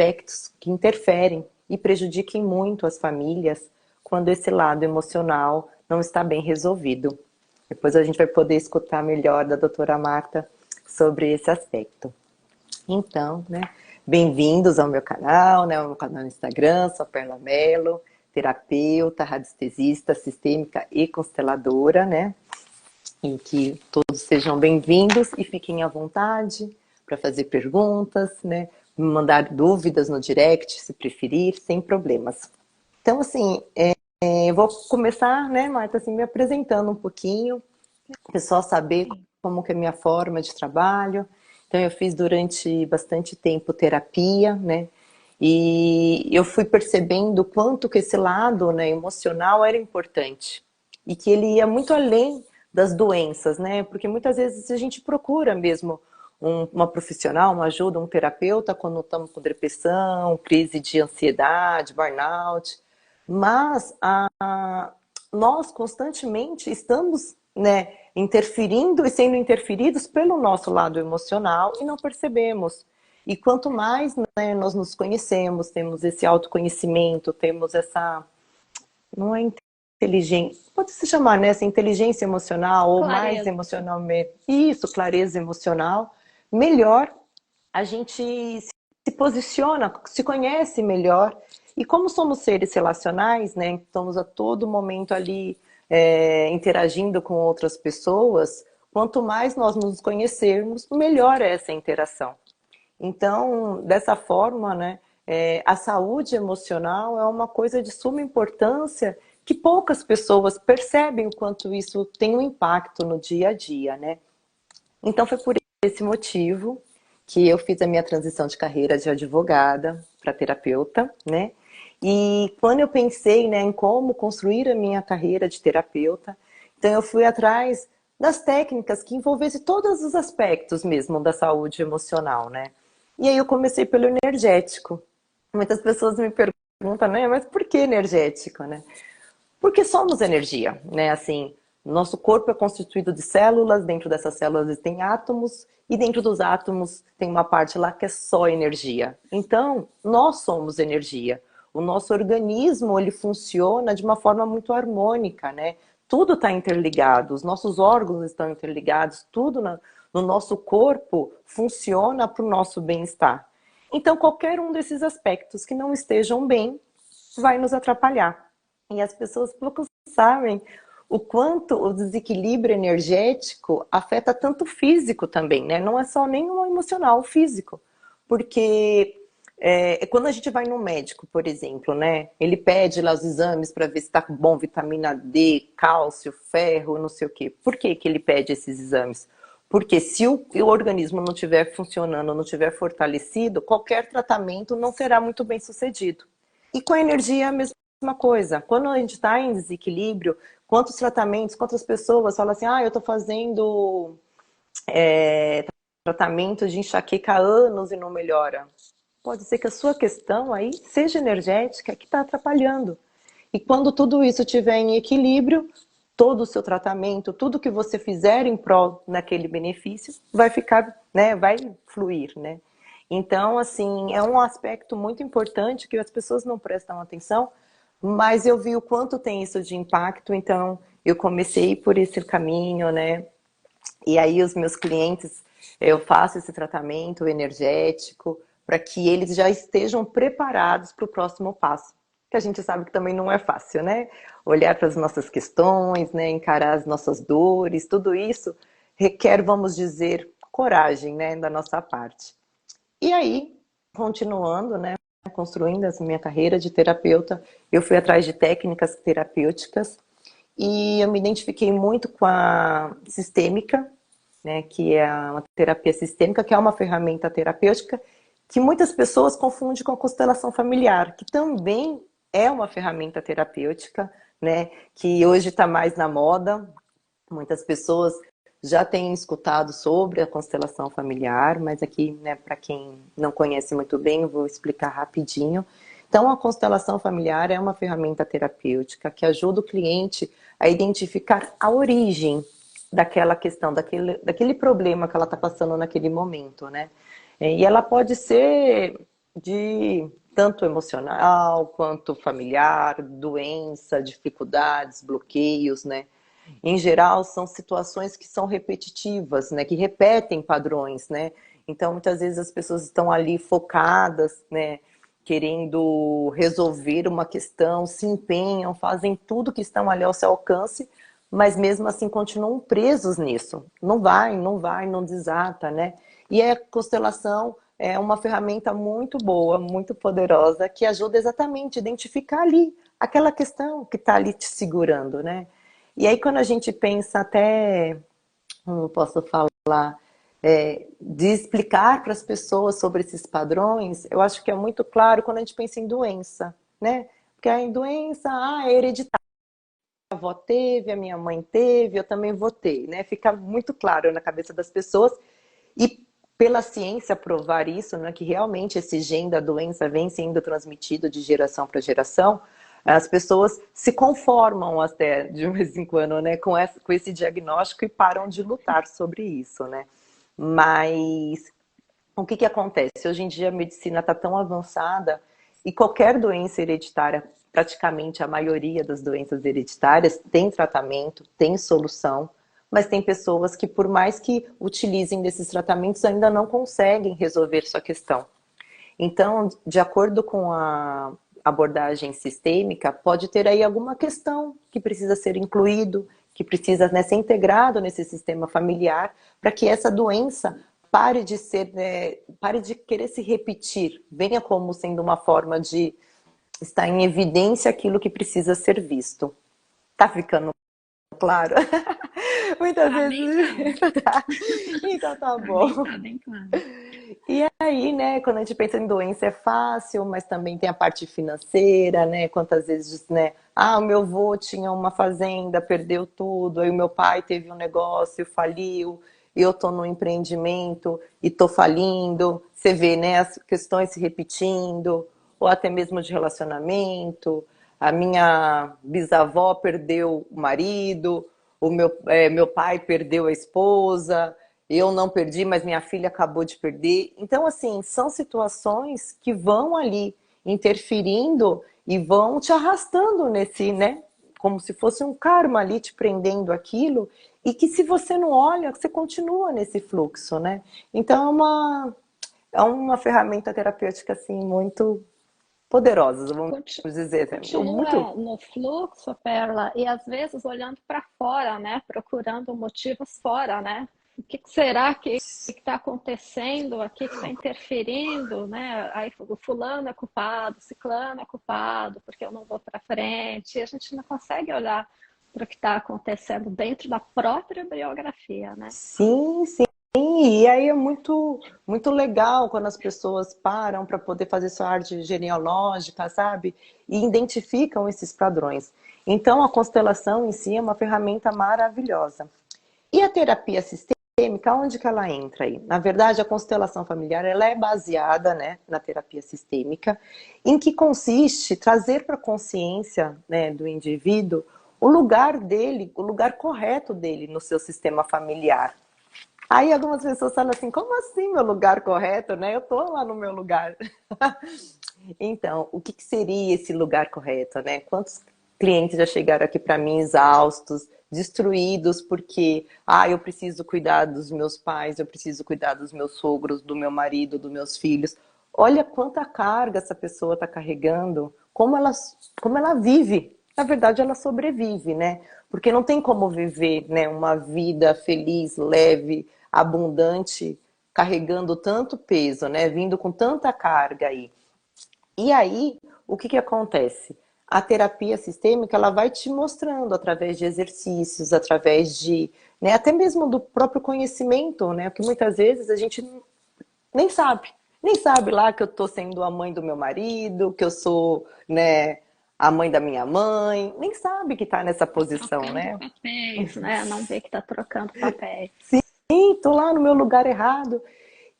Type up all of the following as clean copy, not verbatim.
aspectos que interferem e prejudiquem muito as famílias quando esse lado emocional não está bem resolvido. Depois a gente vai poder escutar melhor da doutora Marta sobre esse aspecto. Então, né, bem-vindos ao meu canal, né, ao meu canal no Instagram, sou a Perla Mello, terapeuta, radiestesista, sistêmica e consteladora, né? E que todos sejam bem-vindos e fiquem à vontade para fazer perguntas, né? Me mandar dúvidas no direct, se preferir, sem problemas. Então, assim, eu vou começar, né, Marta, assim, me apresentando um pouquinho, o pessoal saber como que é a minha forma de trabalho. Então, eu fiz durante bastante tempo terapia, né? E eu fui percebendo o quanto que esse lado, né, emocional era importante. E que ele ia muito além das doenças, né? Porque muitas vezes a gente procura mesmo uma profissional, uma ajuda, um terapeuta quando estamos com depressão, crise de ansiedade, burnout. Mas nós constantemente estamos, né, interferindo e sendo interferidos pelo nosso lado emocional e não percebemos. E quanto mais, né, nós nos conhecemos, temos esse autoconhecimento, temos essa, não é inteligência, pode se chamar, né, essa inteligência emocional ou mais Clareza. emocionalmente, isso, clareza emocional, melhor a gente se posiciona, se conhece melhor. E como somos seres relacionais, né, estamos a todo momento ali interagindo com outras pessoas, quanto mais nós nos conhecermos, melhor é essa interação. Então, dessa forma, né, a saúde emocional é uma coisa de suma importância que poucas pessoas percebem o quanto isso tem um impacto no dia a dia, né? Então, foi por esse motivo que eu fiz a minha transição de carreira de advogada para terapeuta, né? E quando eu pensei, né, em como construir a minha carreira de terapeuta, então eu fui atrás das técnicas que envolvessem todos os aspectos mesmo da saúde emocional, né? E aí eu comecei pelo energético. Muitas pessoas me perguntam, né, mas por que energético, né? Porque somos energia, né? Assim, nosso corpo é constituído de células, dentro dessas células tem átomos, e dentro dos átomos tem uma parte lá que é só energia. Então, nós somos energia. O nosso organismo, ele funciona de uma forma muito harmônica, né? Tudo está interligado, os nossos órgãos estão interligados, tudo no nosso corpo funciona para o nosso bem-estar. Então, qualquer um desses aspectos que não estejam bem vai nos atrapalhar. E as pessoas pouco sabem o quanto o desequilíbrio energético afeta tanto o físico também, né? Não é só nem o emocional, o físico. Porque quando a gente vai no médico, por exemplo, né? Ele pede lá os exames para ver se está bom, vitamina D, cálcio, ferro, não sei o quê. Por que que ele pede esses exames? Porque se o organismo não estiver funcionando, não estiver fortalecido, qualquer tratamento não será muito bem sucedido. E com a energia é a mesma coisa. Quando a gente está em desequilíbrio, quantos tratamentos, quantas pessoas falam assim, eu estou fazendo tratamento de enxaqueca há anos e não melhora. Pode ser que a sua questão aí seja energética que está atrapalhando. E quando tudo isso estiver em equilíbrio, todo o seu tratamento, tudo que você fizer em prol naquele benefício, vai ficar, né, vai fluir, né? Então, assim, é um aspecto muito importante que as pessoas não prestam atenção, mas eu vi o quanto tem isso de impacto, então eu comecei por esse caminho, né? E aí os meus clientes, eu faço esse tratamento energético para que eles já estejam preparados para o próximo passo. Que a gente sabe que também não é fácil, né? Olhar para as nossas questões, né? Encarar as nossas dores, tudo isso requer, vamos dizer, coragem, né? Da nossa parte. E aí, continuando, né? Construindo essa minha carreira de terapeuta, eu fui atrás de técnicas terapêuticas e eu me identifiquei muito com a sistêmica, né, que é uma terapia sistêmica, que é uma ferramenta terapêutica que muitas pessoas confundem com a constelação familiar, que também é uma ferramenta terapêutica, né, que hoje está mais na moda. Muitas pessoas já têm escutado sobre a constelação familiar, mas aqui, né, para quem não conhece muito bem, eu vou explicar rapidinho. Então, a constelação familiar é uma ferramenta terapêutica que ajuda o cliente a identificar a origem daquela questão, daquele problema que ela está passando naquele momento, né? E ela pode ser de tanto emocional quanto familiar, doença, dificuldades, bloqueios, né? Em geral, são situações que são repetitivas, né? Que repetem padrões, né? Então, muitas vezes as pessoas estão ali focadas, né? Querendo resolver uma questão, se empenham, fazem tudo que estão ali ao seu alcance, mas mesmo assim continuam presos nisso. Não vai, não vai, não desata, né? E a constelação é uma ferramenta muito boa, muito poderosa, que ajuda exatamente a identificar ali aquela questão que está ali te segurando, né? E aí quando a gente pensa até, como eu posso falar, de explicar para as pessoas sobre esses padrões, eu acho que é muito claro quando a gente pensa em doença, né? Porque a doença, é hereditária. A avó teve, a minha mãe teve, eu também vou ter, né? Fica muito claro na cabeça das pessoas e pela ciência provar isso, né, que realmente esse gene da doença vem sendo transmitido de geração para geração, as pessoas se conformam até de vez em quando, né, com esse diagnóstico e param de lutar sobre isso, né? Mas o que acontece? Hoje em dia a medicina está tão avançada e qualquer doença hereditária, praticamente a maioria das doenças hereditárias, tem tratamento, tem solução, mas tem pessoas que, por mais que utilizem desses tratamentos, ainda não conseguem resolver sua questão. Então, de acordo com a abordagem sistêmica, pode ter aí alguma questão que precisa ser incluído, que precisa, né, ser integrado nesse sistema familiar, para que essa doença pare de ser, pare de querer se repetir, venha como sendo uma forma de estar em evidência aquilo que precisa ser visto. Tá ficando claro? Muitas Tá bem vezes. claro. Tá. Então tá bom. Tá bem claro. E aí, né, quando a gente pensa em doença é fácil, mas também tem a parte financeira, né? Quantas vezes, né? O meu avô tinha uma fazenda, perdeu tudo, aí o meu pai teve um negócio, faliu, eu tô no empreendimento e tô falindo. Você vê, né, as questões se repetindo, ou até mesmo de relacionamento. A minha bisavó perdeu o marido, meu pai perdeu a esposa, eu não perdi, mas minha filha acabou de perder. Então, assim, são situações que vão ali interferindo e vão te arrastando nesse, né? Como se fosse um karma ali te prendendo aquilo, e que se você não olha, você continua nesse fluxo, né? Então é uma ferramenta terapêutica assim muito poderosa, vamos dizer, muito. Continua no fluxo, Perla, e às vezes olhando para fora, né? Procurando motivos fora, né? O que será que está acontecendo aqui que está interferindo, né? Aí o fulano é culpado, o ciclano é culpado, porque eu não vou para frente. E a gente não consegue olhar para o que está acontecendo dentro da própria biografia, né? Sim, sim. E aí é muito legal quando as pessoas param para poder fazer sua arte genealógica, sabe? E identificam esses padrões. Então, a constelação em si é uma ferramenta maravilhosa. E a terapia sistêmica, onde que ela entra aí? Na verdade, a constelação familiar ela é baseada, né, na terapia sistêmica, em que consiste trazer para a consciência, né, do indivíduo o lugar dele, o lugar correto dele no seu sistema familiar. Aí algumas pessoas falam assim, como assim meu lugar correto, né? Eu tô lá no meu lugar. Então, o que seria esse lugar correto, né? Quantos clientes já chegaram aqui para mim exaustos, destruídos, porque, eu preciso cuidar dos meus pais, eu preciso cuidar dos meus sogros, do meu marido, dos meus filhos. Olha quanta carga essa pessoa está carregando, como ela vive. Na verdade, ela sobrevive, né? Porque não tem como viver, né, uma vida feliz, leve, abundante, carregando tanto peso, né? Vindo com tanta carga aí. E aí, o que acontece? A terapia sistêmica, ela vai te mostrando através de exercícios, através de, né, até mesmo do próprio conhecimento, né, que muitas vezes a gente nem sabe. Nem sabe lá que eu tô sendo a mãe do meu marido, que eu sou, né, a mãe da minha mãe, nem sabe que tá nessa posição, Trocando né? papéis, né? Não vê que está trocando papéis. Sim, tô lá no meu lugar errado.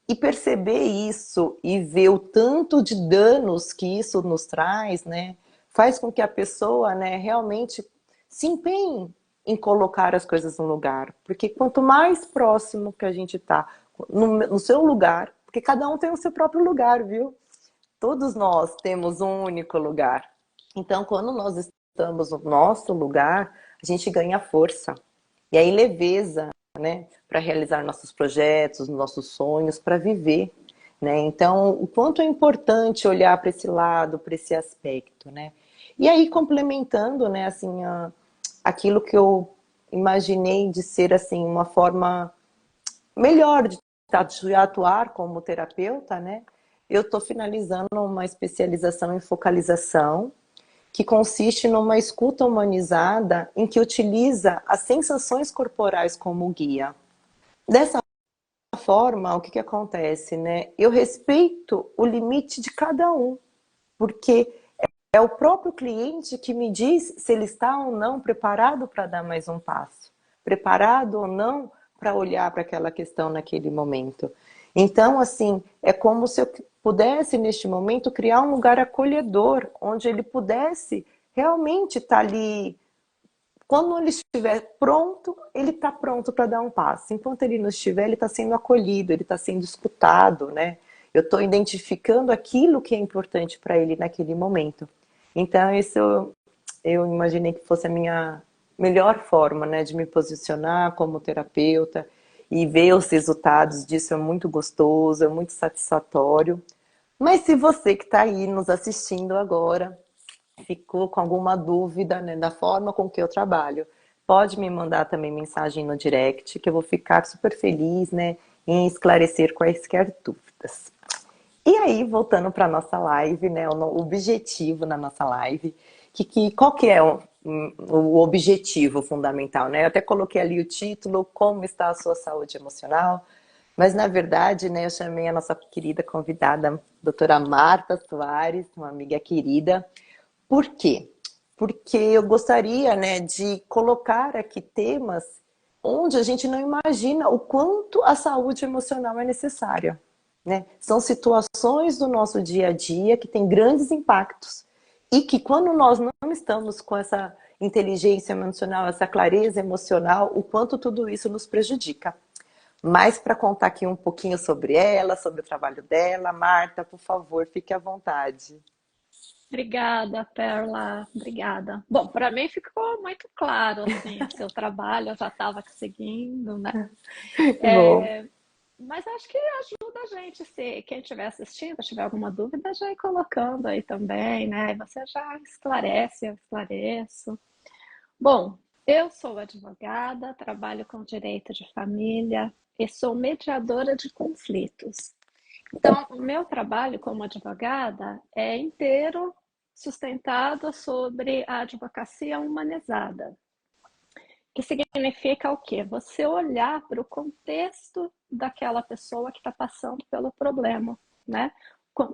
E perceber isso e ver o tanto de danos que isso nos traz, né, faz com que a pessoa, né, realmente se empenhe em colocar as coisas no lugar. Porque quanto mais próximo que a gente está no seu lugar, porque cada um tem o seu próprio lugar, viu? Todos nós temos um único lugar. Então, quando nós estamos no nosso lugar, a gente ganha força. E aí, leveza, né? Para realizar nossos projetos, nossos sonhos, para viver, né? Então, o quanto é importante olhar para esse lado, para esse aspecto, né? E aí, complementando, né, assim, aquilo que eu imaginei de ser, assim, uma forma melhor de atuar como terapeuta, né? Eu estou finalizando uma especialização em focalização, que consiste numa escuta humanizada em que utiliza as sensações corporais como guia. Dessa forma, o que acontece, né? Eu respeito o limite de cada um, porque é o próprio cliente que me diz se ele está ou não preparado para dar mais um passo, preparado ou não para olhar para aquela questão naquele momento. Então, assim, é como se eu pudesse, neste momento, criar um lugar acolhedor, onde ele pudesse realmente estar ali. Quando ele estiver pronto, ele está pronto para dar um passo. Enquanto ele não estiver, ele está sendo acolhido, ele está sendo escutado, né? Eu estou identificando aquilo que é importante para ele naquele momento. Então, isso eu imaginei que fosse a minha melhor forma, né, de me posicionar como terapeuta e ver os resultados disso é muito gostoso, é muito satisfatório. Mas se você que está aí nos assistindo agora ficou com alguma dúvida, né, da forma com que eu trabalho, pode me mandar também mensagem no direct, que eu vou ficar super feliz, né, em esclarecer quaisquer dúvidas. E aí, voltando para a nossa live, né, o objetivo na nossa live, qual que é o objetivo fundamental, né? Eu até coloquei ali o título, Como está a sua saúde emocional? Mas, na verdade, né, eu chamei a nossa querida convidada, doutora Marta Soares, uma amiga querida. Por quê? Porque eu gostaria, né, de colocar aqui temas onde a gente não imagina o quanto a saúde emocional é necessária, né? São situações do nosso dia a dia que têm grandes impactos e que quando nós não estamos com essa inteligência emocional, essa clareza emocional, o quanto tudo isso nos prejudica. Mas para contar aqui um pouquinho sobre ela, sobre o trabalho dela, Marta, por favor, fique à vontade. Obrigada, Perla. Obrigada. Bom, para mim ficou muito claro, assim, o seu trabalho, eu já estava seguindo, né? Que bom. Mas acho que ajuda a gente, se quem estiver assistindo, tiver alguma dúvida, já ir colocando aí também, né? E você já esclarece, eu esclareço. Bom, eu sou advogada, trabalho com direito de família e sou mediadora de conflitos. Então, o meu trabalho como advogada é inteiro sustentado sobre a advocacia humanizada, que significa o quê? Você olhar para o contexto daquela pessoa que está passando pelo problema, né?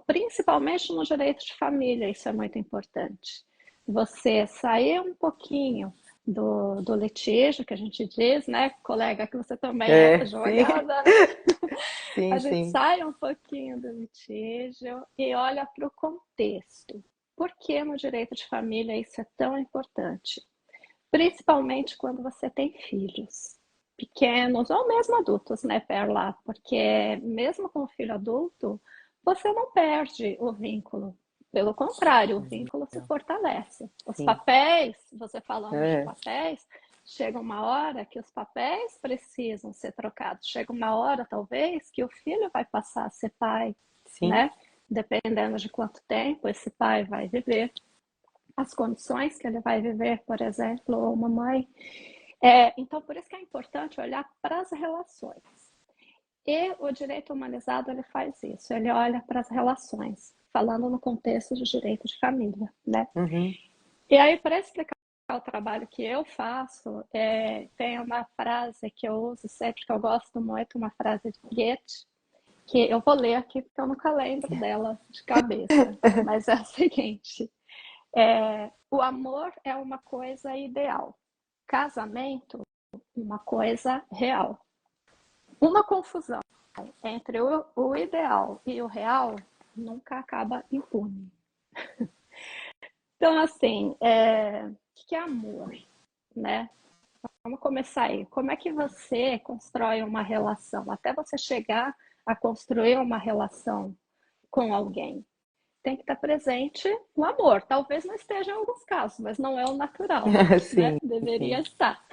Principalmente no direito de família, isso é muito importante. Você sair um pouquinho do litígio, que a gente diz, né, colega, que você também é É, sim, advogada, né? sim, A gente sim. sai um pouquinho do litígio e olha para o contexto. Por que no direito de família isso é tão importante? Principalmente quando você tem filhos pequenos ou mesmo adultos, né, Perla? Porque mesmo com o filho adulto, você não perde o vínculo. Pelo contrário, o vínculo se fortalece. Os Sim. papéis, você falando de É, papéis, chega uma hora que os papéis precisam ser trocados. Chega uma hora, talvez, que o filho vai passar a ser pai, sim. né? Dependendo de quanto tempo esse pai vai viver, as condições que ele vai viver, por exemplo, ou uma mãe. Então, por isso que é importante olhar para as relações. E o direito humanizado ele faz isso, ele olha para as relações, falando no contexto de direito de família, né? Uhum. E aí, para explicar o trabalho que eu faço, tem uma frase que eu uso sempre, que eu gosto muito, uma frase de Goethe, que eu vou ler aqui porque eu nunca lembro dela de cabeça, mas é a seguinte: o amor é uma coisa ideal, casamento, uma coisa real. Uma confusão entre o ideal e o real nunca acaba impune. Então, assim, o que é amor, né? Vamos começar aí. Como é que você constrói uma relação? Até você chegar a construir uma relação com alguém. tem que estar presente o amor. Talvez não esteja em alguns casos, mas não é o natural, né? Sim, Deveria sim. estar.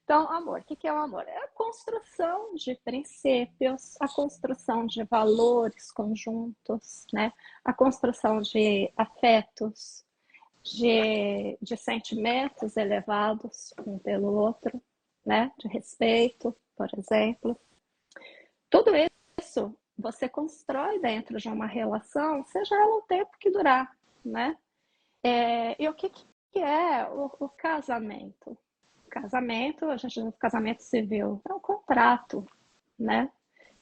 Então, amor, o que é o amor? É a construção de princípios, a construção de valores conjuntos, né? A construção de afetos, de sentimentos elevados um pelo outro, né? De respeito, por exemplo. Tudo isso você constrói dentro de uma relação, seja ela o tempo que durar, né? E o que é o casamento? O casamento, a gente diz casamento civil, é um contrato, né?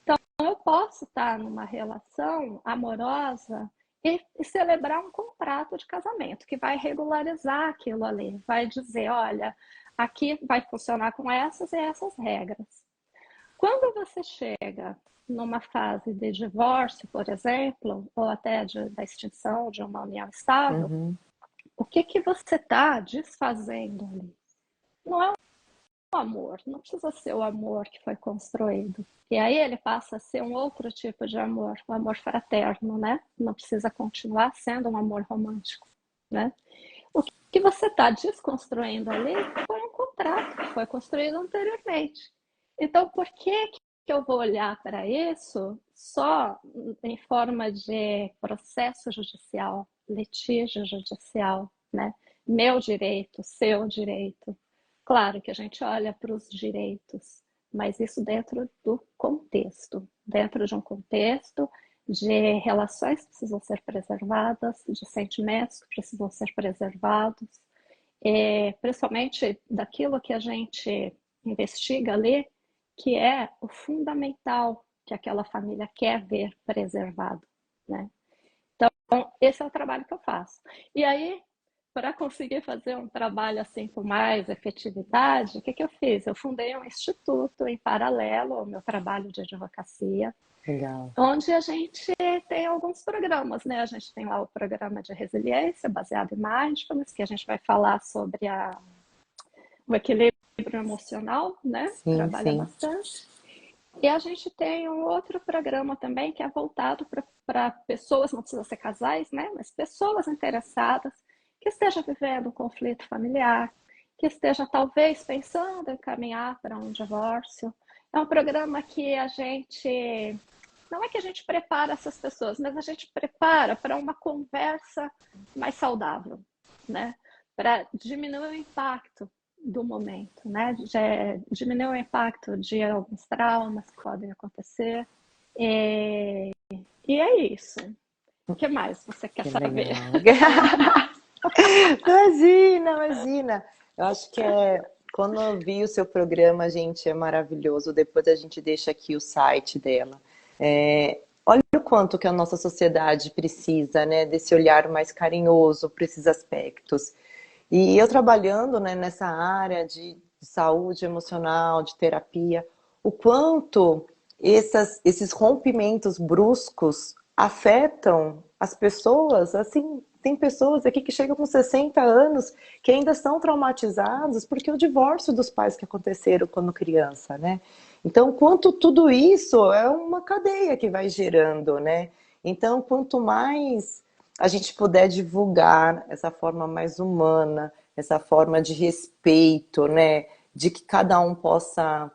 Então, eu posso estar numa relação amorosa e celebrar um contrato de casamento que vai regularizar aquilo ali, vai dizer, olha, aqui vai funcionar com essas e essas regras. Quando você chega numa fase de divórcio, por exemplo, ou até da extinção de uma união estável, Uhum. o que você está desfazendo ali? Não é o amor, não precisa ser o amor que foi construído. E aí ele passa a ser um outro tipo de amor, o amor fraterno, né? Não precisa continuar sendo um amor romântico, né? O que você está desconstruindo ali foi um contrato que foi construído anteriormente. Então, por que eu vou olhar para isso só em forma de processo judicial, litígio judicial, né? Meu direito, seu direito. Claro que a gente olha para os direitos, mas isso dentro do contexto, dentro de um contexto de relações que precisam ser preservadas, de sentimentos que precisam ser preservados, principalmente daquilo que a gente investiga ali, que é o fundamental que aquela família quer ver preservado, né? Então, esse é o trabalho que eu faço. E aí, para conseguir fazer um trabalho assim com mais efetividade, o que eu fiz? Eu fundei um instituto em paralelo ao meu trabalho de advocacia, Legal. onde a gente tem alguns programas, né? A gente tem lá o programa de resiliência, baseado em mindfulness, que a gente vai falar sobre o equilíbrio emocional, né? Sim, Trabalha sim. bastante. E a gente tem um outro programa também que é voltado para pessoas, não precisa ser casais, né? Mas pessoas interessadas que estejam vivendo um conflito familiar, que esteja talvez pensando em caminhar para um divórcio. É um programa que a gente não é que a gente prepara essas pessoas, mas a gente prepara para uma conversa mais saudável, né? Para diminuir o impacto do momento, né? Diminuir o impacto de alguns traumas que podem acontecer. E é isso. O que mais você quer Que saber? legal. Imagina, imagina. Eu acho que quando eu vi o seu programa, gente, é maravilhoso. Depois a gente deixa aqui o site dela. Olha o quanto que a nossa sociedade precisa, né, desse olhar mais carinhoso para esses aspectos. E eu trabalhando, né, nessa área de saúde emocional, de terapia, o quanto esses rompimentos bruscos afetam as pessoas. Assim, tem pessoas aqui que chegam com 60 anos que ainda estão traumatizados porque o divórcio dos pais que aconteceram quando criança, né? Então, quanto tudo isso é uma cadeia que vai gerando, né? Então, quanto mais a gente puder divulgar essa forma mais humana, essa forma de respeito, né? De que cada um possa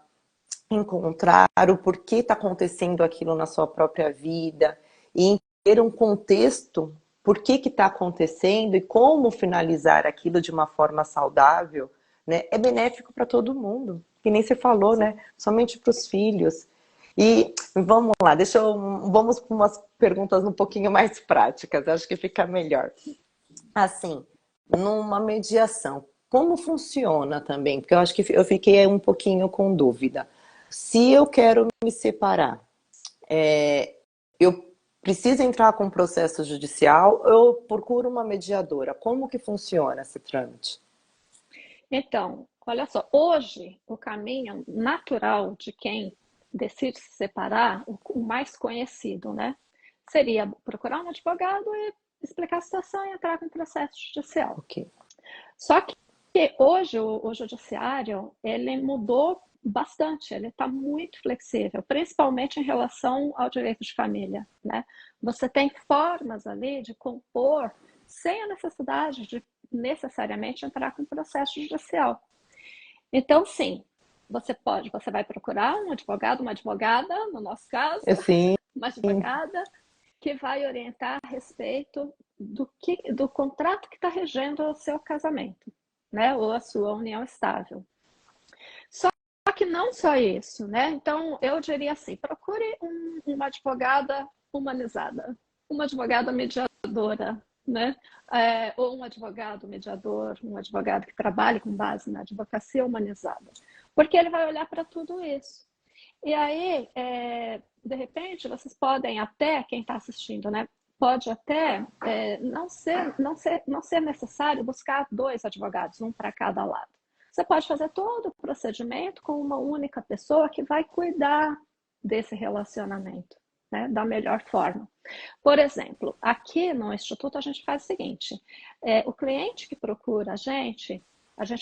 encontrar o porquê está acontecendo aquilo na sua própria vida e ter um contexto, por que está acontecendo e como finalizar aquilo de uma forma saudável, né? É benéfico para todo mundo, que nem você falou, né? Somente para os filhos. E vamos lá, vamos para umas perguntas um pouquinho mais práticas, acho que fica melhor. Assim, numa mediação, como funciona também? Porque eu acho que eu fiquei um pouquinho com dúvida. Se eu quero me separar, eu preciso entrar com um processo judicial ou eu procuro uma mediadora? Como que funciona esse trâmite? Então, olha só, hoje o caminho natural de quem decide se separar, o mais conhecido, né? Seria procurar um advogado e explicar a situação e entrar com um processo judicial. Ok. Só que hoje o judiciário, ele mudou bastante, ele está muito flexível, principalmente em relação ao direito de família, né? Você tem formas ali de compor sem a necessidade de necessariamente entrar com processo judicial. Então, sim, você vai procurar um advogado, uma advogada, no nosso caso, Assim, uma advogada que vai orientar a respeito do contrato que está regendo o seu casamento, né? Ou a sua união estável. Só que não só isso, né? Então, eu diria assim, procure uma advogada humanizada, uma advogada mediadora, né? Ou um advogado mediador, um advogado que trabalhe com base na advocacia humanizada. Porque ele vai olhar para tudo isso. E aí, de repente, vocês podem até, quem está assistindo, né? Pode até não ser necessário buscar 2 advogados, um para cada lado. Você pode fazer todo o procedimento com uma única pessoa que vai cuidar desse relacionamento, né, da melhor forma. Por exemplo, aqui no Instituto a gente faz o seguinte, o cliente que procura a gente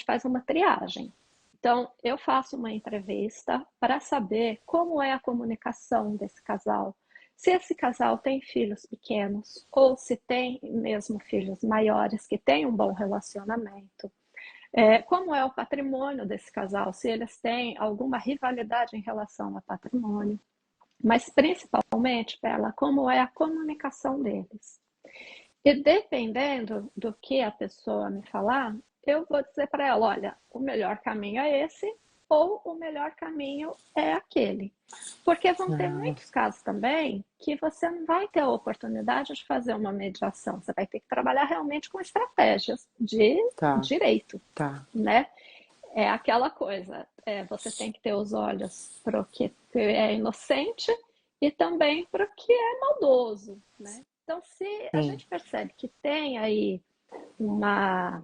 faz uma triagem. Então, eu faço uma entrevista para saber como é a comunicação desse casal, se esse casal tem filhos pequenos ou se tem mesmo filhos maiores que têm um bom relacionamento. Como é o patrimônio desse casal, se eles têm alguma rivalidade em relação ao patrimônio, mas principalmente, Bela, como é a comunicação deles. E dependendo do que a pessoa me falar, eu vou dizer para ela, olha, o melhor caminho é esse ou o melhor caminho é aquele. Porque vão ter muitos casos também que você não vai ter a oportunidade de fazer uma mediação. Você vai ter que trabalhar realmente com estratégias de tá, direito, tá. né? É aquela coisa, você tem que ter os olhos para o que é inocente e também para o que é maldoso, né? Então, se a Sim. gente percebe que tem aí uma,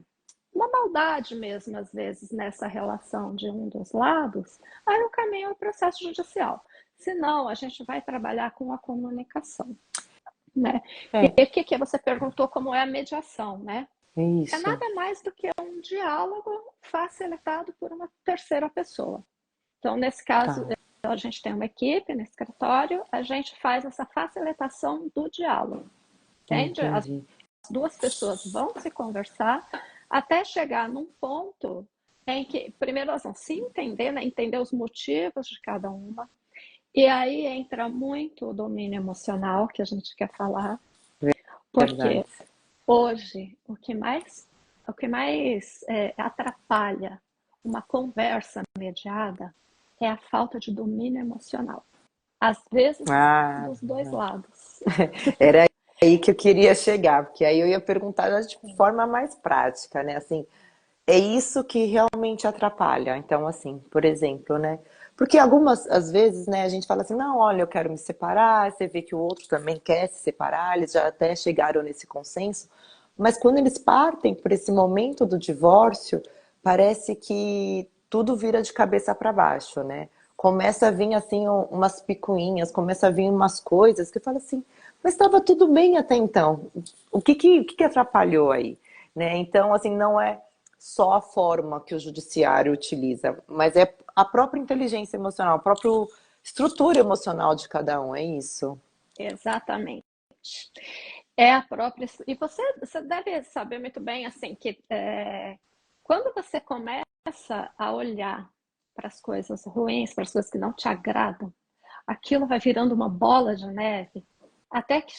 uma maldade mesmo, às vezes, nessa relação de um dos lados, aí o caminho é o processo judicial. Senão, a gente vai trabalhar com a comunicação, né? E É, o que você perguntou como é a mediação, né? é É isso. nada mais do que um diálogo facilitado por uma terceira pessoa. Então, nesse caso, Tá, a gente tem uma equipe no escritório, a gente faz essa facilitação do diálogo, entende? As entendi. 2 pessoas vão se conversar até chegar num ponto em que, primeiro, elas vão se entender, né? Entender os motivos de cada uma, e aí entra muito o domínio emocional que a gente quer falar, Verdade. porque hoje o que mais atrapalha uma conversa mediada é a falta de domínio emocional. Às vezes, Ah, dos 2 lados. era aí que eu queria chegar, porque aí eu ia perguntar de forma mais prática, né? Assim, é isso que realmente atrapalha. Então, assim, por exemplo, né? Porque algumas, às vezes, né, a gente fala assim, não, olha, eu quero me separar, você vê que o outro também quer se separar, eles já até chegaram nesse consenso, mas quando eles partem por esse momento do divórcio, parece que tudo vira de cabeça para baixo, né? Começa a vir assim umas picuinhas, começa a vir umas coisas que fala assim, mas estava tudo bem até então. O que atrapalhou aí, né? Então, assim, não é só a forma que o judiciário utiliza, mas é a própria inteligência emocional, a própria estrutura emocional de cada um, é isso? Exatamente. É a própria. E você deve saber muito bem assim que quando você começa a olhar para as coisas ruins, para as coisas que não te agradam, aquilo vai virando uma bola de neve, até que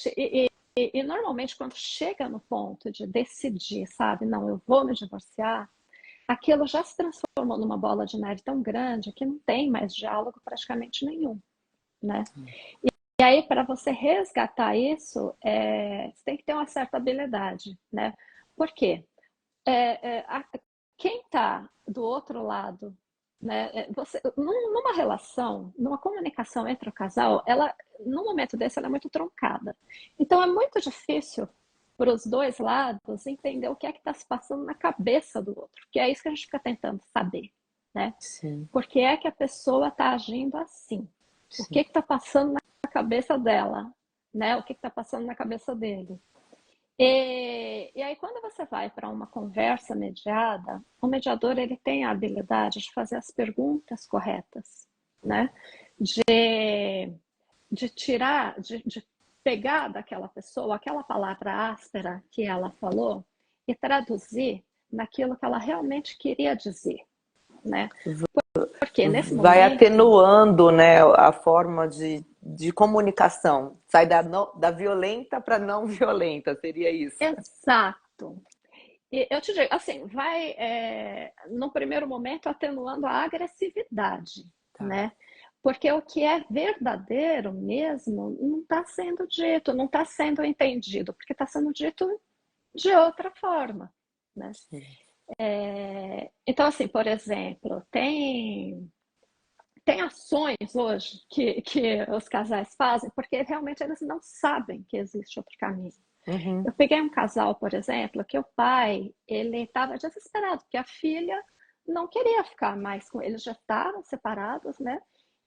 e normalmente quando chega no ponto de decidir, sabe, não, eu vou me divorciar, aquilo já se transformou numa bola de neve tão grande que não tem mais diálogo praticamente nenhum, né? E aí, para você resgatar isso, você tem que ter uma certa habilidade, né? Por quê? Quem está do outro lado, né? Numa relação, numa comunicação entre o casal, ela, num momento desse, ela é muito truncada. Então, é muito difícil para os 2 lados entender o que é que está se passando na cabeça do outro, que é isso que a gente fica tentando saber, né? Sim, Por que é que a pessoa está agindo assim? O que sim. está passando na cabeça dela, né? O que está passando na cabeça dele? e aí, quando você vai para uma conversa mediada, o mediador ele tem a habilidade de fazer as perguntas corretas, né? De tirar, de pegar daquela pessoa aquela palavra áspera que ela falou e traduzir naquilo que ela realmente queria dizer, né? Porque nesse Vai momento, atenuando, né, a forma de comunicação. Sai da violenta para não violenta, seria isso. exato. E eu te digo, assim, vai, no primeiro momento, atenuando a agressividade, Tá. né? Porque o que é verdadeiro mesmo não está sendo dito, não está sendo entendido, porque está sendo dito de outra forma, né? Então, assim, por exemplo, tem ações hoje que os casais fazem porque realmente eles não sabem que existe outro caminho. Uhum. Eu peguei um casal, por exemplo, que o pai, ele estava desesperado, porque a filha não queria ficar mais com ele, eles já estavam separados, né?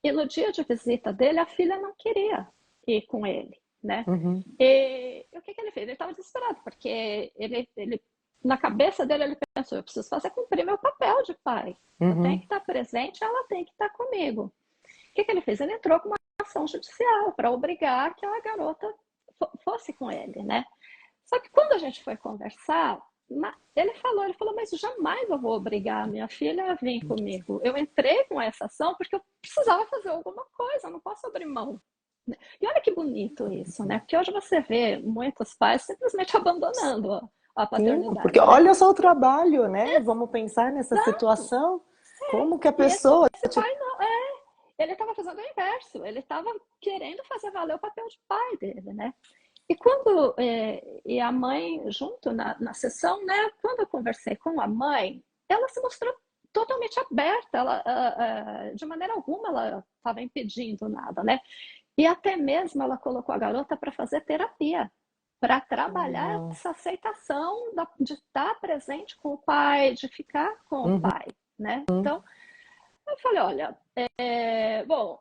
E no dia de visita dele, a filha não queria ir com ele, né? Uhum. E o que que ele fez? Ele estava desesperado, porque ele, na cabeça dele, ele pensou, eu preciso fazer cumprir meu papel de pai. Eu tenho Uhum. que estar presente, ela tem que estar comigo. O que que ele fez? Ele entrou com uma ação judicial para obrigar que a garota fosse com ele, né? Só que quando a gente foi conversar, ele falou, mas jamais eu vou obrigar a minha filha a vir comigo. Eu entrei com essa ação porque eu precisava fazer alguma coisa, eu não posso abrir mão. E olha que bonito isso, né? Porque hoje você vê muitos pais simplesmente abandonando a Sim, porque paternidade, né? olha só o trabalho, né? Vamos pensar nessa Exato. situação. Como que a E pessoa, esse tipo, pai não, ele estava fazendo o inverso, ele estava querendo fazer valer o papel de pai dele, né? E quando e a mãe junto na sessão, né? Quando eu conversei com a mãe, ela se mostrou totalmente aberta, de maneira alguma ela estava impedindo nada, né? E até mesmo ela colocou a garota para fazer terapia, para trabalhar essa aceitação de estar presente com o pai, de ficar com o uhum, pai, né? Então eu falei, olha, bom,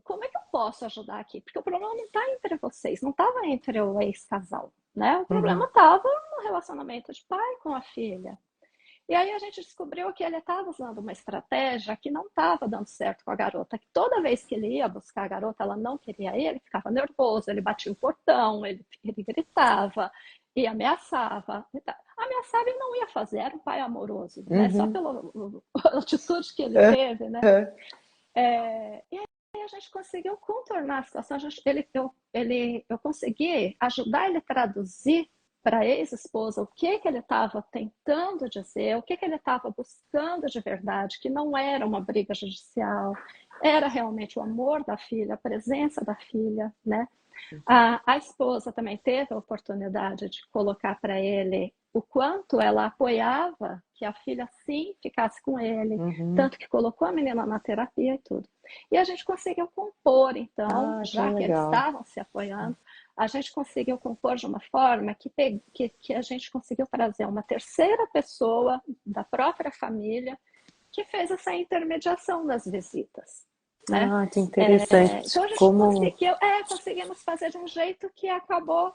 como é que eu posso ajudar aqui? Porque o problema não está entre vocês, não estava entre o ex-casal, né? O problema uhum, estava no relacionamento de pai com a filha. E aí a gente descobriu que ele estava usando uma estratégia que não estava dando certo com a garota, que toda vez que ele ia buscar a garota, ela não queria ir, ele ficava nervoso, ele batia o portão, ele gritava e ameaçava. Ameaçava e não ia fazer, era um pai amoroso, né? Só uhum. pela atitude que ele É, teve, né? é. E aí a gente conseguiu contornar a situação. Eu consegui ajudar ele a traduzir para a ex-esposa o que ele estava tentando dizer, o que ele estava buscando de verdade, que não era uma briga judicial, era realmente o amor da filha, a presença da filha, né? A esposa também teve a oportunidade de colocar para ele o quanto ela apoiava que a filha sim ficasse com ele, Uhum. tanto que colocou a menina na terapia e tudo. E a gente conseguiu compor, então, Ah, que já que eles legal. estavam se apoiando, a gente conseguiu compor de uma forma que a gente conseguiu trazer uma terceira pessoa da própria família que fez essa intermediação das visitas, né? Ah, que interessante. Então a gente Como. conseguimos fazer de um jeito que acabou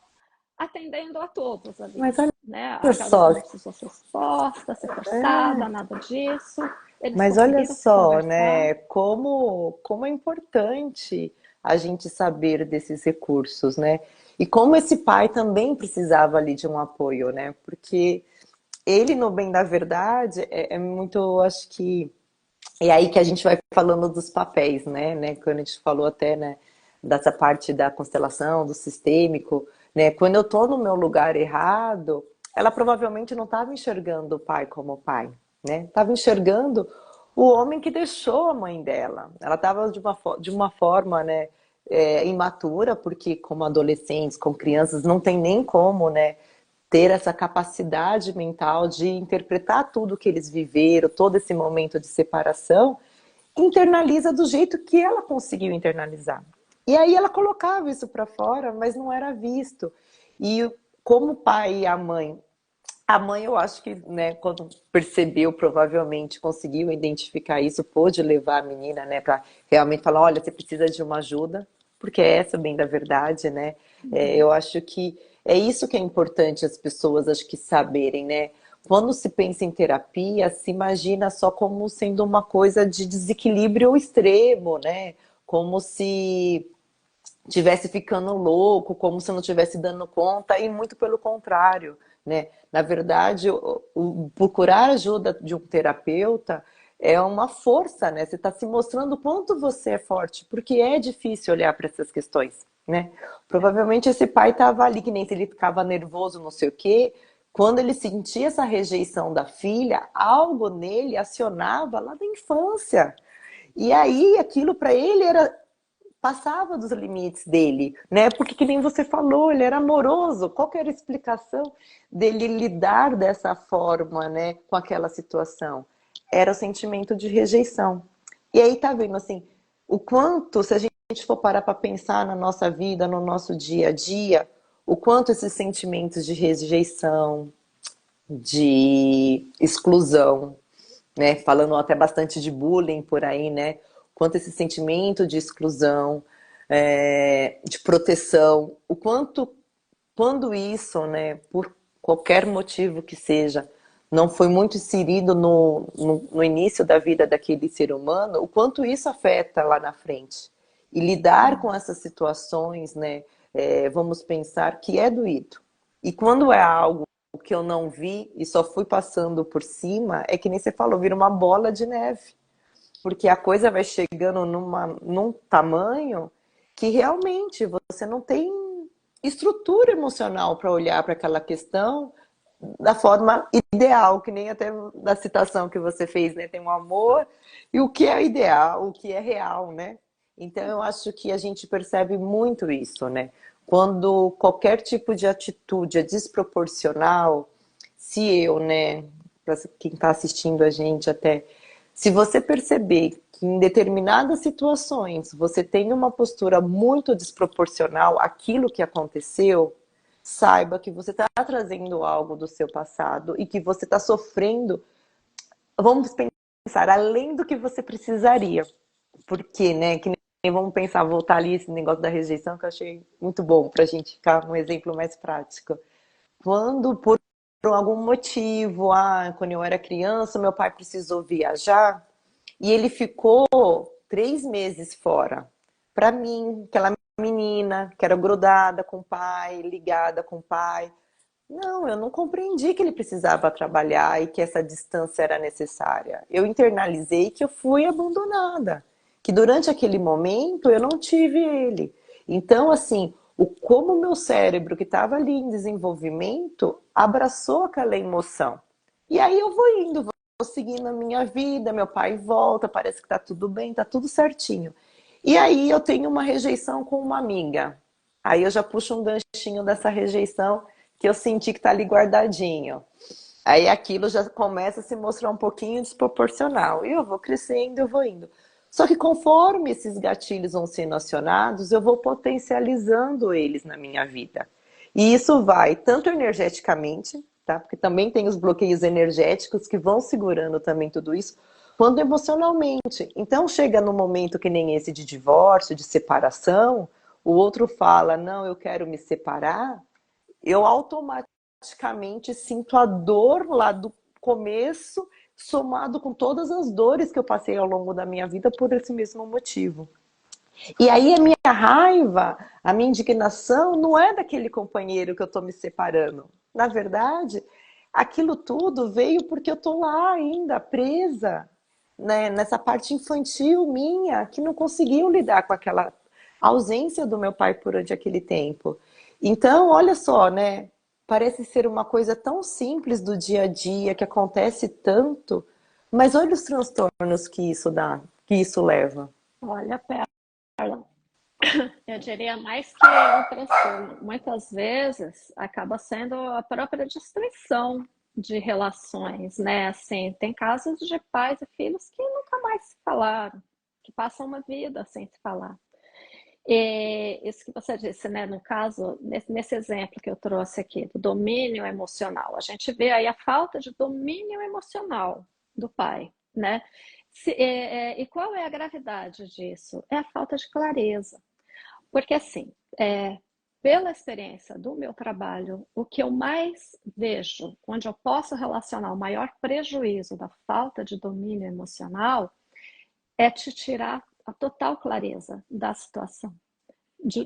atendendo a todos ali, Mas olha né? A garota só, não precisou ser exposta, ser forçada, é. nada disso. Eles Mas olha conseguiram se só, conversar. né? Como é importante a gente saber desses recursos, né? E como esse pai também precisava ali de um apoio, né? Porque ele, no bem da verdade, é muito, acho que é aí que a gente vai falando dos papéis, né? Quando a gente falou até, né, dessa parte da constelação, do sistêmico, né? Quando eu tô no meu lugar errado, ela provavelmente não estava enxergando o pai como pai, né? Estava enxergando o homem que deixou a mãe dela. Ela estava de uma forma, né, imatura, porque como adolescentes, como crianças, não tem nem como, né, ter essa capacidade mental de interpretar tudo que eles viveram, todo esse momento de separação, internaliza do jeito que ela conseguiu internalizar. E aí ela colocava isso para fora, mas não era visto. E como o pai e a mãe eu acho que, né, quando percebeu, provavelmente conseguiu identificar isso, pôde levar a menina, né, para realmente falar, olha, você precisa de uma ajuda, porque é essa bem da verdade, né? Uhum. Eu acho que É isso que é importante as pessoas, acho que saberem, né? Quando se pensa em terapia, se imagina só como sendo uma coisa de desequilíbrio extremo, né? Como se tivesse ficando louco, como se não tivesse dando conta, e muito pelo contrário, né? Na verdade, procurar ajuda de um terapeuta é uma força, né? Você está se mostrando o quanto você é forte, porque é difícil olhar para essas questões, né? Provavelmente esse pai estava ali, que nem se ele ficava nervoso, não sei o quê. Quando ele sentia essa rejeição da filha, algo nele acionava lá da infância. E aí aquilo para ele era passava dos limites dele, né? Porque que nem você falou, ele era amoroso. Qual que era a explicação dele lidar dessa forma, né, com aquela situação? Era o sentimento de rejeição. E aí tá vendo assim, o quanto, se a gente for parar para pensar na nossa vida, no nosso dia a dia, o quanto esses sentimentos de rejeição, de exclusão, né? Falando até bastante de bullying por aí, né? Quanto esse sentimento de exclusão, de proteção, o quanto, quando isso, né, por qualquer motivo que seja, não foi muito inserido no início da vida daquele ser humano, o quanto isso afeta lá na frente. E lidar com essas situações, né, vamos pensar que é doído. E quando é algo que eu não vi e só fui passando por cima, é que nem você falou, vira uma bola de neve. Porque a coisa vai chegando num tamanho que realmente você não tem estrutura emocional para olhar para aquela questão da forma ideal, que nem até da citação que você fez, né? Tem um amor e o que é ideal, o que é real, né? Então eu acho que a gente percebe muito isso, né? Quando qualquer tipo de atitude é desproporcional, se eu, né, para quem está assistindo a gente até, se você perceber que em determinadas situações você tem uma postura muito desproporcional àquilo que aconteceu, saiba que você está trazendo algo do seu passado e que você está sofrendo, vamos pensar, além do que você precisaria. Porque, né, que nem vamos pensar, voltar ali esse negócio da rejeição, que eu achei muito bom para a gente ficar um exemplo mais prático. Quando, por algum motivo, quando eu era criança, meu pai precisou viajar e ele ficou 3 meses fora. Para mim, aquela menina que era grudada com o pai, ligada com o pai, não, eu não compreendi que ele precisava trabalhar e que essa distância era necessária. Eu internalizei que eu fui abandonada, que durante aquele momento eu não tive ele. Então, assim, como o meu cérebro, que estava ali em desenvolvimento, abraçou aquela emoção. E aí eu vou indo, vou seguindo a minha vida, meu pai volta, parece que está tudo bem, está tudo certinho. E aí eu tenho uma rejeição com uma amiga. Aí eu já puxo um ganchinho dessa rejeição que eu senti que tá ali guardadinho. Aí aquilo já começa a se mostrar um pouquinho desproporcional. E eu vou crescendo, eu vou indo. Só que conforme esses gatilhos vão sendo acionados, eu vou potencializando eles na minha vida. E isso vai tanto energeticamente, tá? Porque também tem os bloqueios energéticos que vão segurando também tudo isso, quanto emocionalmente. Então chega num momento que nem esse de divórcio, de separação, o outro fala, não, eu quero me separar, eu automaticamente sinto a dor lá do começo, somado com todas as dores que eu passei ao longo da minha vida por esse mesmo motivo. E aí a minha raiva, a minha indignação não é daquele companheiro que eu estou me separando. Na verdade, aquilo tudo veio porque eu estou lá ainda, presa, né, nessa parte infantil minha, que não conseguiu lidar com aquela ausência do meu pai durante aquele tempo. Então, olha só, né? Parece ser uma coisa tão simples do dia a dia, que acontece tanto, mas olha os transtornos que isso dá, que isso leva. Olha, Perla, eu diria mais que um transtorno. Muitas vezes acaba sendo a própria destruição de relações, né? Assim, tem casos de pais e filhos que nunca mais se falaram, que passam uma vida sem se falar. E isso que você disse, né? No caso, nesse exemplo que eu trouxe aqui, do domínio emocional, a gente vê aí a falta de domínio emocional do pai, né? E qual é a gravidade disso? É a falta de clareza. Porque assim, pela experiência do meu trabalho, o que eu mais vejo, onde eu posso relacionar o maior prejuízo da falta de domínio emocional, é te tirar a total clareza da situação,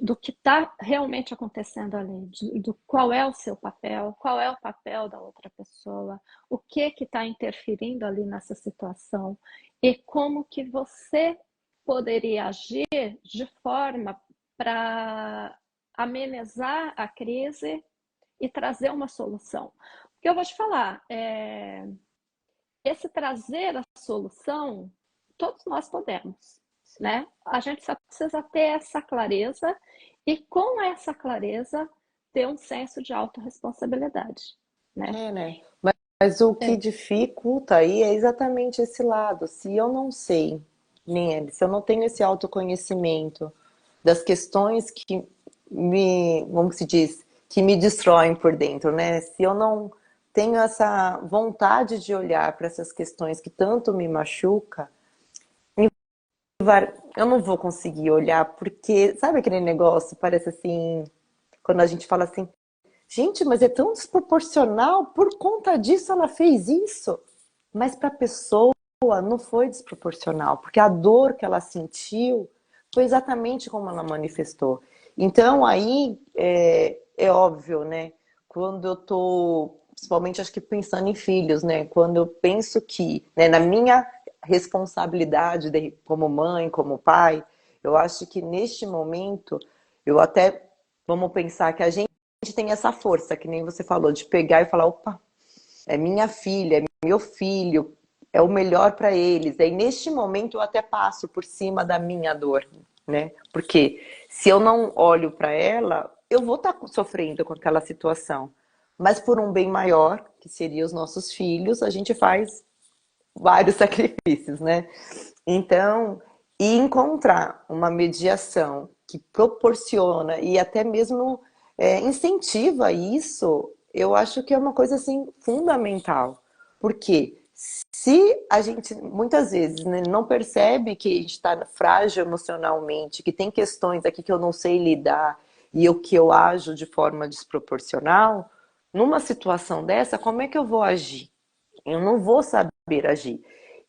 do que está realmente acontecendo ali, do qual é o seu papel, qual é o papel da outra pessoa, o que está interferindo ali nessa situação e como que você poderia agir de forma para amenizar a crise e trazer uma solução. Porque eu vou te falar, esse trazer a solução, todos nós podemos, né? A gente só precisa ter essa clareza e, com essa clareza, ter um senso de autorresponsabilidade, né? É, né? Mas o que É, dificulta aí é exatamente esse lado. Se eu não sei, nem se eu não tenho esse autoconhecimento das questões que me, como se diz, que me destroem por dentro, né? Se eu não tenho essa vontade de olhar para essas questões que tanto me machuca, eu não vou conseguir olhar porque, sabe aquele negócio, parece assim, quando a gente fala assim, gente, mas é tão desproporcional, por conta disso ela fez isso. Mas para a pessoa não foi desproporcional, porque a dor que ela sentiu foi exatamente como ela manifestou. Então aí é óbvio, né? Quando eu tô, principalmente acho que pensando em filhos, né? Quando eu penso que, né, na minha responsabilidade como mãe, como pai, eu acho que neste momento eu até vamos pensar que a gente tem essa força, que nem você falou, de pegar e falar, opa, é minha filha, é meu filho, é o melhor para eles. Aí neste momento eu até passo por cima da minha dor, né? Porque se eu não olho para ela, eu vou estar sofrendo com aquela situação. Mas por um bem maior, que seria os nossos filhos, a gente faz vários sacrifícios, né? Então, e encontrar uma mediação que proporciona e até mesmo incentiva isso, eu acho que é uma coisa assim fundamental. Porque se a gente muitas vezes, né, não percebe que a gente está frágil emocionalmente, que tem questões aqui que eu não sei lidar e eu que eu ajo de forma desproporcional, numa situação dessa, como é que eu vou agir? Eu não vou saber agir.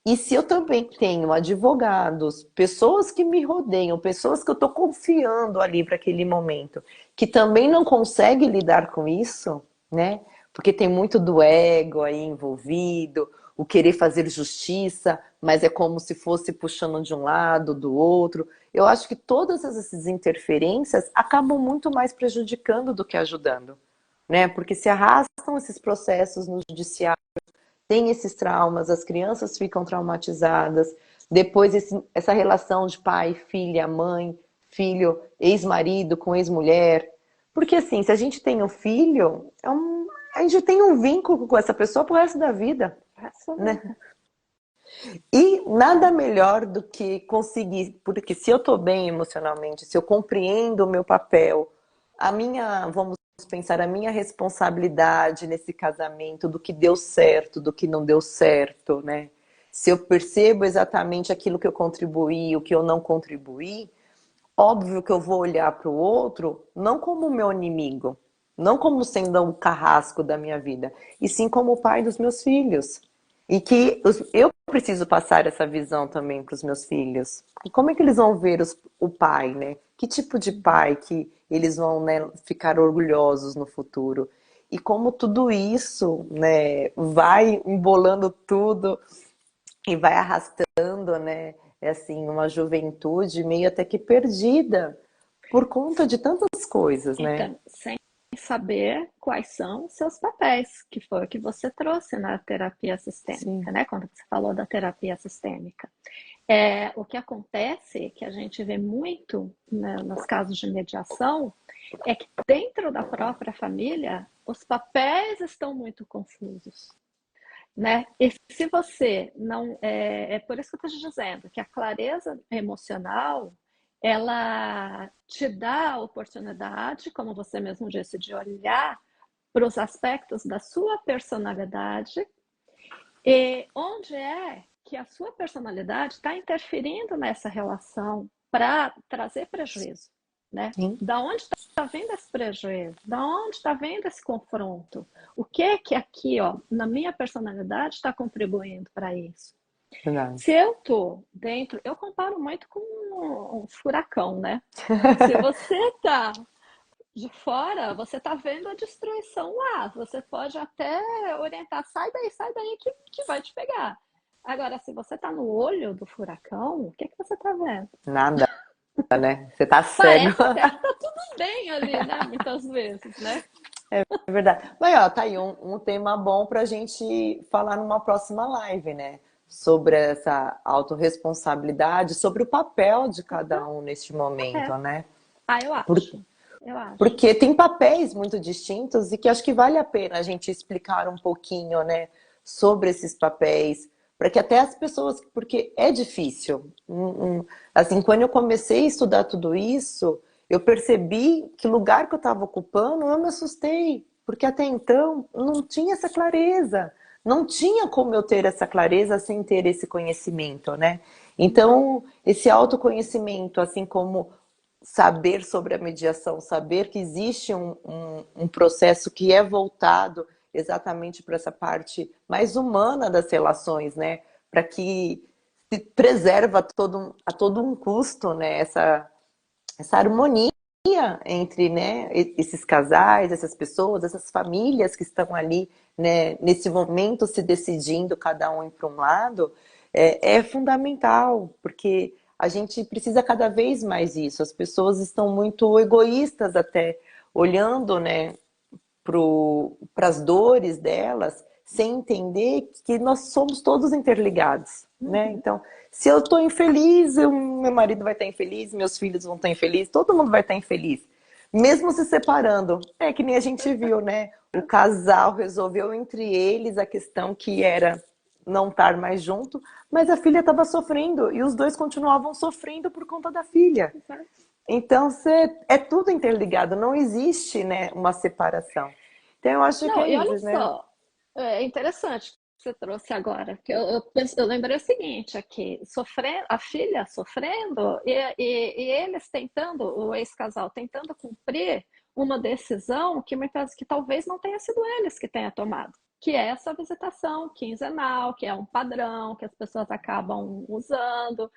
E se eu também tenho advogados, pessoas que me rodeiam, pessoas que eu estou confiando ali para aquele momento, que também não conseguem lidar com isso, né? Porque tem muito do ego aí envolvido, o querer fazer justiça, mas é como se fosse puxando de um lado, do outro. Eu acho que todas essas interferências acabam muito mais prejudicando do que ajudando, né? Porque se arrastam esses processos no judiciário, tem esses traumas, as crianças ficam traumatizadas, depois essa relação de pai, filha, mãe, filho, ex-marido com ex-mulher. Porque assim, se a gente tem um filho, a gente tem um vínculo com essa pessoa pro resto da vida, essa né? vida. E nada melhor do que conseguir, porque se eu estou bem emocionalmente, se eu compreendo o meu papel, a minha, vamos pensar, a minha responsabilidade nesse casamento, do que deu certo, do que não deu certo, né? Se eu percebo exatamente aquilo que eu contribuí, o que eu não contribuí, óbvio que eu vou olhar para o outro não como meu inimigo, não como sendo um carrasco da minha vida, e sim como o pai dos meus filhos. E que eu preciso passar essa visão também para os meus filhos. E como é que eles vão ver o pai, né? Que tipo de pai que eles vão, né, ficar orgulhosos no futuro? E como tudo isso, né, vai embolando tudo e vai arrastando, né, assim, uma juventude meio até que perdida por conta de tantas coisas, né? Então, sem saber quais são os seus papéis, que foi o que você trouxe na terapia Sim. sistêmica, né? Quando você falou da terapia sistêmica. O que acontece, que a gente vê muito, né, nos casos de mediação, é que dentro da própria família, os papéis estão muito confusos, né? E se você não. É por isso que eu estou te dizendo que a clareza emocional ela te dá a oportunidade, como você mesmo disse, de olhar para os aspectos da sua personalidade e onde é que a sua personalidade está interferindo nessa relação para trazer prejuízo, né? Sim, Da onde está vindo esse prejuízo? Da onde está vindo esse confronto? O que é que aqui, ó, na minha personalidade está contribuindo para isso? verdade. Se eu tô dentro, eu comparo muito com um furacão, né? Se você tá de fora, você tá vendo a destruição lá. Você pode até orientar, sai daí que vai te pegar. Agora, se você tá no olho do furacão, o que que você tá vendo? Nada, né? Você tá cego. Parece até que tá tudo bem ali, né? Muitas vezes, né? É verdade. Mas, ó, tá aí um tema bom pra gente falar numa próxima live, né? Sobre essa autorresponsabilidade, sobre o papel de cada um neste É. momento, né? Ah, eu Por- acho. Eu acho. Porque tem papéis muito distintos e que acho que vale a pena a gente explicar um pouquinho, né, sobre esses papéis, para que até as pessoas, porque é difícil. Assim, quando eu comecei a estudar tudo isso, eu percebi que o lugar que eu estava ocupando, eu me assustei, porque até então não tinha essa clareza. Não tinha como eu ter essa clareza sem ter esse conhecimento, né? Então, esse autoconhecimento, assim como saber sobre a mediação, saber que existe um processo que é voltado exatamente para essa parte mais humana das relações, né? Para que se preserva a todo um custo, né? Essa harmonia entre, né, esses casais, essas pessoas, essas famílias que estão ali, né, nesse momento se decidindo cada um ir para um lado, é fundamental, porque a gente precisa cada vez mais isso. As pessoas estão muito egoístas até, olhando, né, para as dores delas, sem entender que nós somos todos interligados, né? Uhum. Então, se eu estou infeliz, meu marido vai estar infeliz, meus filhos vão estar infelizes, todo mundo vai estar infeliz. Mesmo se separando. É que nem a gente viu, né? O casal resolveu entre eles a questão que era não estar mais junto, mas a filha estava sofrendo e os dois continuavam sofrendo por conta da filha. Exato. Então, é tudo interligado, não existe, né, uma separação. Então, eu acho que Não, é e olha isso, né? só, é interessante o que você trouxe agora, que eu lembrei o seguinte aqui, a filha sofrendo e eles tentando, o ex-casal tentando cumprir uma decisão que talvez não tenha sido eles que tenha tomado, que é essa visitação quinzenal, que é um padrão que as pessoas acabam usando.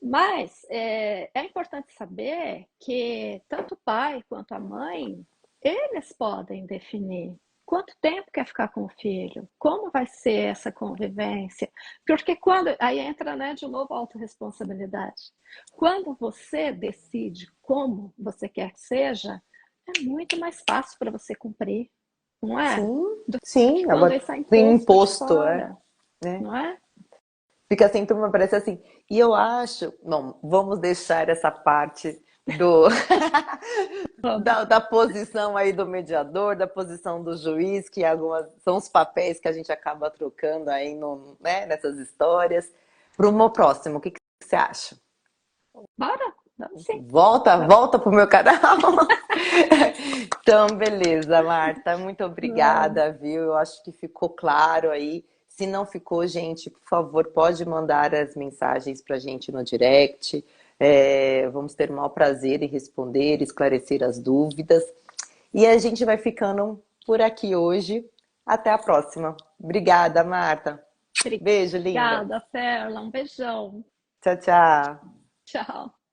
Mas é importante saber que tanto o pai quanto a mãe, eles podem definir quanto tempo quer ficar com o filho, como vai ser essa convivência. Porque quando, aí entra, né, de novo a autorresponsabilidade. Quando você decide como você quer que seja, é muito mais fácil para você cumprir, não é? Sim, Do que sim, quando agora isso é tem imposto de imposto, fora, né? não é? Fica assim, turma, parece assim. E eu acho, bom, vamos deixar essa parte do da posição aí do mediador, da posição do juiz, que algumas são os papéis que a gente acaba trocando aí no, né, nessas histórias. Para o próximo, o que você acha? Bora? Vamos sim. Vamos. Volta pro meu canal. Então, beleza, Marta, muito Vamos. obrigada, viu? Eu acho que ficou claro aí. Se não ficou, gente, por favor, pode mandar as mensagens pra gente no direct. Vamos ter o maior prazer em responder, esclarecer as dúvidas. E a gente vai ficando por aqui hoje. Até a próxima. Obrigada, Marta. Beijo, linda. Obrigada, Perla. Um beijão. Tchau, tchau. Tchau.